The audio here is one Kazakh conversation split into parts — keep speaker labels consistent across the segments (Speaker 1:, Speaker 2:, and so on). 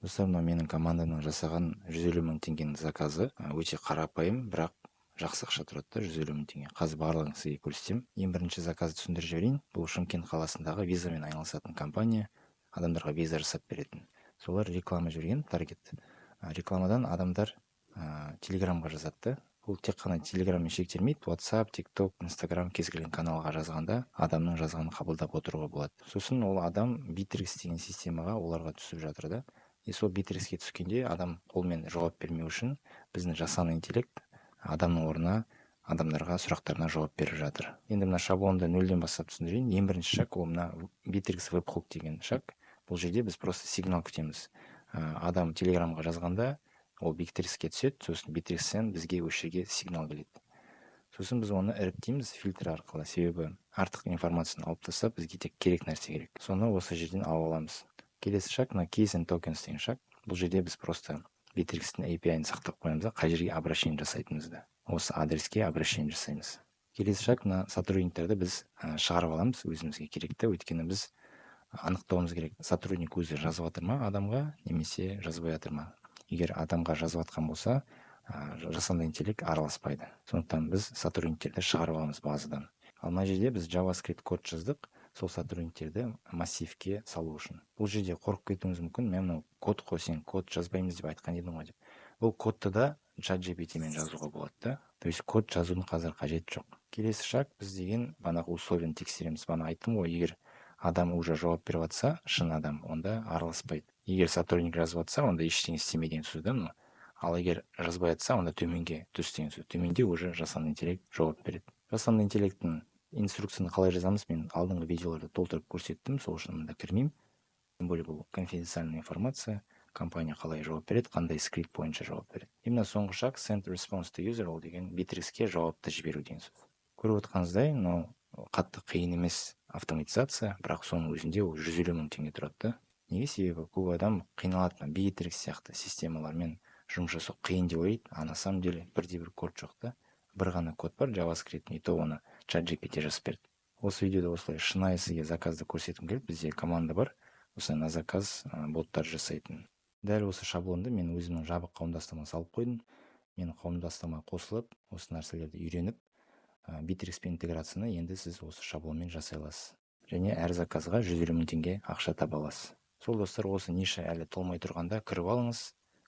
Speaker 1: Достар, мына менің команданың жасаған 150 мың теңгенің заказы өте қарапайым, бірақ жақсы ақша тұрады да, 150 мың теңге. Қазір барлығын сізге көрсетемін. Ең бірінші заказды түсіндіріп жіберейін. Бұл Шымкент қаласындағы визамен айналысатын компания, адамдарға виза жасап беретін. Солар реклама жүрген, таргет. Рекламадан адамдар телеграмға жазады. Бұл тек қана телеграммен шектелмейді. WhatsApp, TikTok, Instagram кез келген каналға жазғанда адамның жазғанын қабылдап отыруға болады. Сосын ол адам Bittrex деген системаға оларға түсіп жатыр да. Сол Bittrex-ке түскенде адам қолмен жауап бермеу үшін біздің жасанды интеллект адамның орнына адамдарға сұрақтарына жауап беріп жатыр. Енді мына шаблонды нөлден бастап түсіндірейін. Ең бірінші шаг ол мына Bittrex веб-хук деген шаг. Бұл жерде біз просто сигнал күтеміз. Адам телеграмға жазғанда ол Bittrex-ке түседі, сосын Bittrex-тен бізге осы жерге сигнал келеді. Сосын біз оны іріктейміз фильтр арқылы, себебі артық информацияны алып тастап, бізге тек керек нәрсе керек. Соны осы жерден алып аламыз. Келесі шаг мына keys and tokens деген шаг. Бұл жерде біз просто Bittrex-тің API-ін сақтап қоямыз да, қай жерге обращение жасайтынымызды. Осы адреске обращение жасаймыз. Келесі шаг мына сотрудниктерді біз шығарып аламыз, өзімізге керекті, өйткені біз анықтауымыз керек, сотрудник өзі жазып жатыр ма адамға, немесе жазбай жатыр ма. Егер адамға жазып жатқан болса, жасанды интеллект араласпайды. Сондықтан біз сотрудниктерді шығарып аламыз базадан. Ал мына жерде біз JavaScript код жаздық, сол сотрудниктерді массивке салу үшін. Бұл жерде қорқып кетуіңіз мүмкін, мен мынау код қой, сен код жазбаймыз деп айтқан едім ғой деп. Бұл кодты да ChatGPT-мен жазуға болады да. То есть код жазудың қазір қажеті жоқ. Келесі шаг біз деген банағы условияны тексереміз. Бана айттым ғой, егер адам уже жауап беріп жатса, шын адам, онда араласпайды. Егер сотрудник жазып жатса, онда ештеңе істеме деген сөз да. Ал егер жазбай жатса, онда төменге түс деген сөз. Төменде уже жасанды интеллект жауап береді. Жасанды интеллекттің инструкцияны қалай жазамыз, мен алдыңғы видеоларда толтырып көрсеттім, сол үшін мында кірмеймін. Тем более бұл конфиденциальная информация, компания қалай жауап береді, қандай скрипт бойынша жауап береді. Именно соңғы шаг send response to user, ол деген Bittrex-ке жауапты жіберу деген сөз. Көріп отырғаныңыздай, мынау қатты қиын емес автоматизация, бірақ соның өзінде ол 150 мың теңге тұрады да. Неге? Себебі көп адам қиналады, Bittrex сияқты системалармен жұмыс жасау қиын деп ойлайды, а на самом деле бірде-бір код жоқ та. Бір ғана код бар, JavaScript, и то оны ChatGPT жазып берді. Осы видеода осылай шынайы сізге заказды көрсеткім келді. Бізде команда бар, осылай на заказ боттар жасайтын. Дәл осы шаблонды мен өзімнің жабық қауымдастығыма салып қойдым. Менің қауымдастығыма қосылып, осы нәрселерді үйреніп, Bittrex-пен интеграцияны енді сіз осы шаблонмен жасай аласыз. Және әр заказға 150 мың теңге ақша таба аласыз. Сол достар, осы ниша әлі толмай тұрғанда кіріп алыңыз.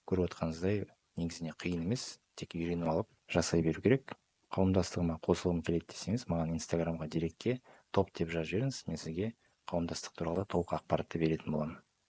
Speaker 1: Көріп отқаныңыздай, негізіне қиын емес, тек үйреніп алып жасай беру керек. Қауымдастығыма қосылғым келеді десеңіз, маған Инстаграмға директке топ деп жазып жіберіңіз, мен сізге қауымдастық туралы толық ақпаратты беретін боламын.